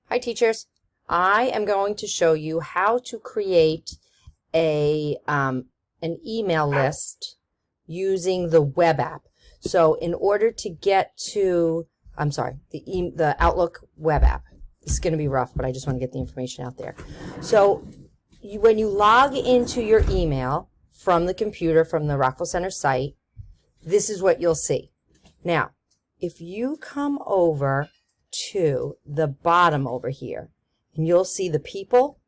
Hi teachers, I am going to show you how to create an email list using the web app. So in order to get to, the Outlook web app, this is going to be rough, but I just want to get the information out there. So when you log into your email from the computer, from the Rockville Center site, this is what you'll see. Now, if you come over to the bottom over here, and you'll see the people.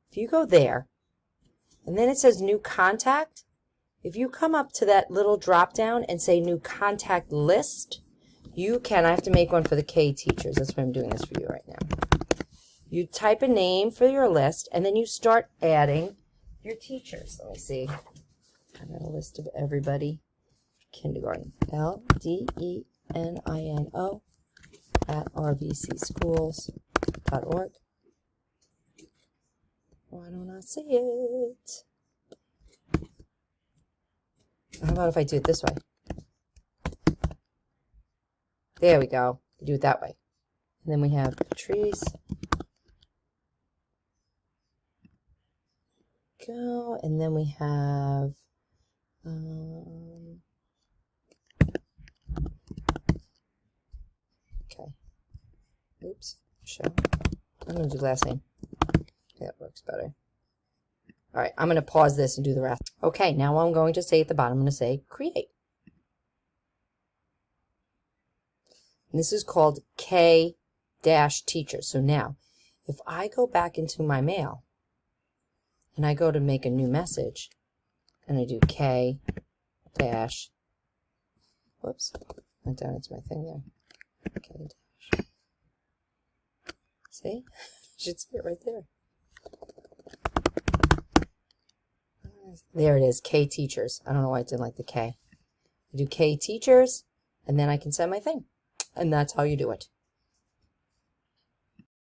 If you go there, and then it says new contact, if you come up to that little drop down and say new contact list, you can, I have to make one for the K teachers, that's why I'm doing this for you right now. You type a name for your list, and then you start adding your teachers. Let me see. I got a list of everybody. Kindergarten, LDENINO at rvcschools.org. Why don't I see it? How about if I do it this way? There we go. Do it that way. And then we have Patrice. Go. And then we have okay. Oops. Show. I'm going to do last name. That works better. All right, I'm going to pause this and do the rest. Okay, now I'm going to say at the bottom, I'm going to say create. And this is called K-Teacher. So now, if I go back into my mail and I go to make a new message, and I do K- whoops, went down into my thing there. K-. See? You should see it right there. There it is, K teachers. I don't know why it didn't like the K. I do K teachers, and then I can send my thing. And that's how you do it.